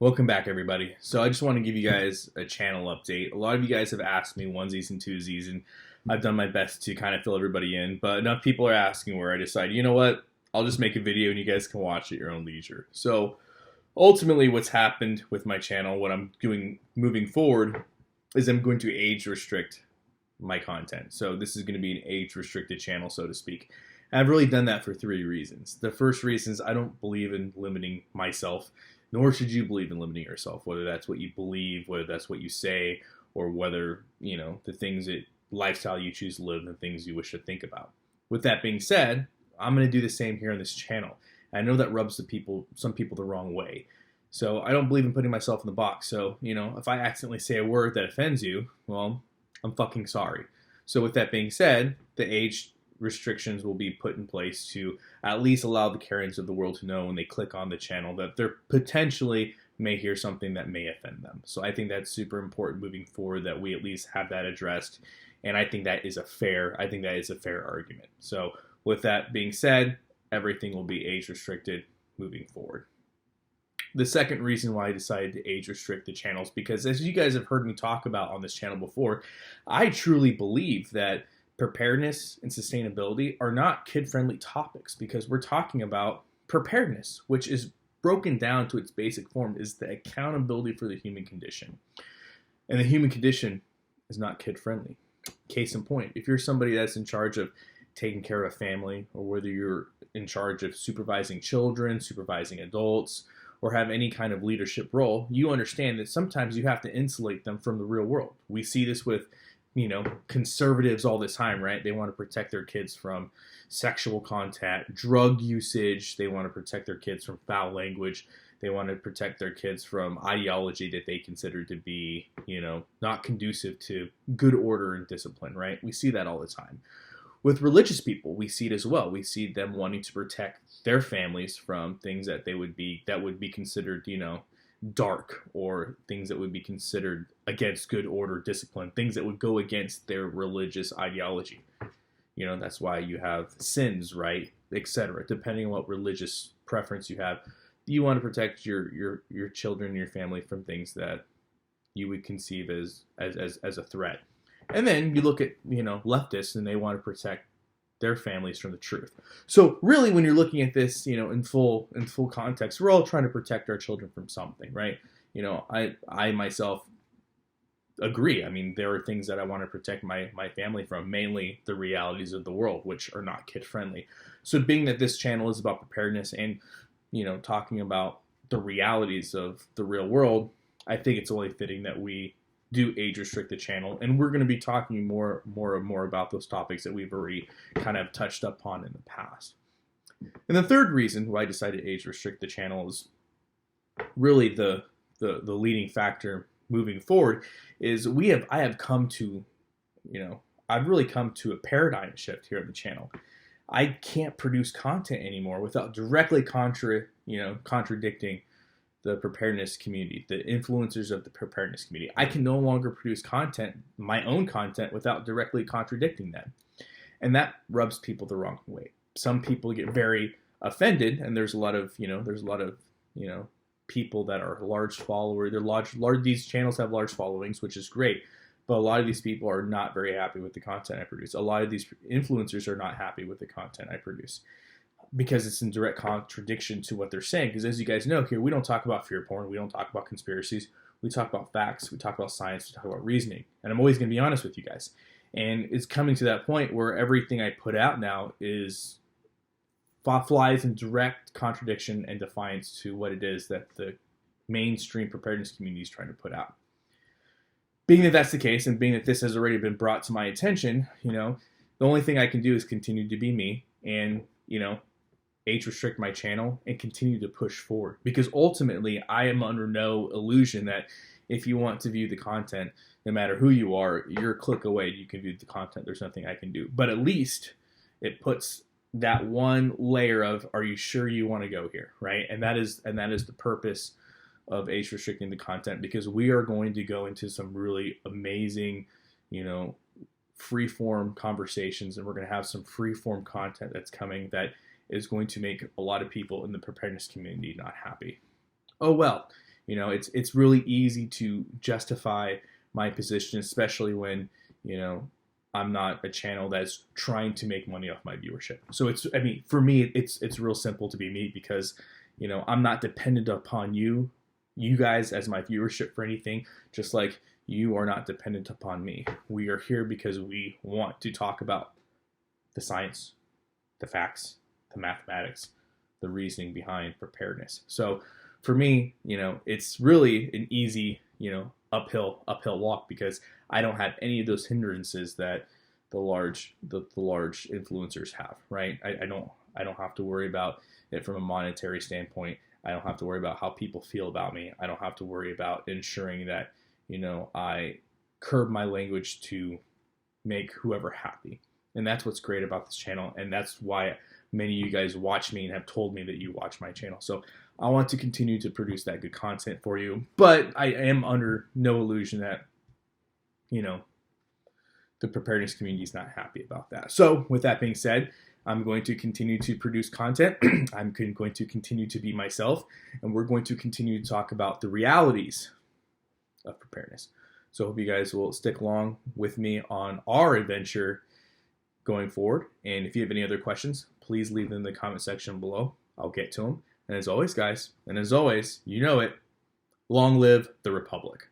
Welcome back, everybody. So I just want to give you guys a channel update. A lot of you guys have asked me onesies and twosies, and I've done my best to kind of fill everybody in, but enough people are asking where I decided, you know what, I'll just make a video and you guys can watch at your own leisure. So ultimately what's happened with my channel, what I'm doing moving forward, is I'm going to age restrict my content. So this is going to be an age restricted channel, so to speak. And I've really done that for three reasons. The first reason is I don't believe in limiting myself, nor should you believe in limiting yourself, whether that's what you believe, whether that's what you say, or whether, the things that lifestyle you choose to live and the things you wish to think about. With that being said, I'm going to do the same here on this channel. I know that rubs some people the wrong way. So I don't believe in putting myself in the box. So, if I accidentally say a word that offends you, well, I'm fucking sorry. So with that being said, the age restrictions will be put in place to at least allow the Karens of the world to know when they click on the channel that they're potentially may hear something that may offend them. So I think that's super important moving forward that we at least have that addressed. And I think that is a fair argument. So with that being said, everything will be age restricted moving forward. The second reason why I decided to age restrict the channels, because as you guys have heard me talk about on this channel before, I truly believe that preparedness and sustainability are not kid-friendly topics, because we're talking about preparedness, which is broken down to its basic form is the accountability for the human condition. And the human condition is not kid-friendly. Case in point, if you're somebody that's in charge of taking care of a family, or whether you're in charge of supervising children, supervising adults, or have any kind of leadership role, you understand that sometimes you have to insulate them from the real world. We see this with conservatives all the time, right? They want to protect their kids from sexual contact, drug usage. They want to protect their kids from foul language. They want to protect their kids from ideology that they consider to be, not conducive to good order and discipline, right? We see that all the time. With religious people, we see it as well. We see them wanting to protect their families from things that would be considered, dark, or things that would be considered against good order, discipline, things that would go against their religious ideology. That's why you have sins, right, etc. Depending on what religious preference you have, you want to protect your children and your family from things that you would conceive as a threat. And then you look at leftists, and they want to protect their families from the truth. So really, when you're looking at this, in full context, we're all trying to protect our children from something, right? I myself agree. I mean, there are things that I want to protect my family from, mainly the realities of the world, which are not kid friendly. So being that this channel is about preparedness and, talking about the realities of the real world, I think it's only fitting that we do age restrict the channel, and we're going to be talking more about those topics that we've already kind of touched upon in the past. And the third reason why I decided to age restrict the channel is really the leading factor moving forward is I've really come to a paradigm shift here at the channel. I can't produce content anymore without directly contradicting the preparedness community, the influencers of the preparedness community. I can no longer produce my own content, without directly contradicting them. And that rubs people the wrong way. Some people get very offended, and there's a lot of people that are large followers. These channels have large followings, which is great. But a lot of these people are not very happy with the content I produce. A lot of these influencers are not happy with the content I produce, because it's in direct contradiction to what they're saying. Because as you guys know, here we don't talk about fear porn, we don't talk about conspiracies, we talk about facts, we talk about science, we talk about reasoning. And I'm always going to be honest with you guys. And it's coming to that point where everything I put out now flies in direct contradiction and defiance to what it is that the mainstream preparedness community is trying to put out. Being that that's the case, and being that this has already been brought to my attention, the only thing I can do is continue to be me and, age restrict my channel and continue to push forward, because ultimately I am under no illusion that if you want to view the content, no matter who you are, you're a click away, you can view the content. There's nothing I can do, but at least it puts that one layer of, are you sure you want to go here, right? And that is the purpose of age restricting the content, because we are going to go into some really amazing, free-form conversations, and we're going to have some free-form content that's coming that is going to make a lot of people in the preparedness community not happy. Oh well, It's really easy to justify my position, especially when, I'm not a channel that's trying to make money off my viewership. So for me, it's real simple to be me because, I'm not dependent upon you guys as my viewership for anything, just like you are not dependent upon me. We are here because we want to talk about the science, the facts, the mathematics, the reasoning behind preparedness. So for me, it's really an easy, uphill walk because I don't have any of those hindrances that the large influencers have, right? I don't have to worry about it from a monetary standpoint. I don't have to worry about how people feel about me. I don't have to worry about ensuring that, I curb my language to make whoever happy. And that's what's great about this channel. And that's why many of you guys watch me and have told me that you watch my channel. So I want to continue to produce that good content for you. But I am under no illusion that, the preparedness community is not happy about that. So with that being said, I'm going to continue to produce content. I'm going to continue to be myself. And we're going to continue to talk about the realities of preparedness. So I hope you guys will stick along with me on our adventure going forward. And if you have any other questions, please leave them in the comment section below. I'll get to them. And as always, guys, and as always, you know it, long live the Republic.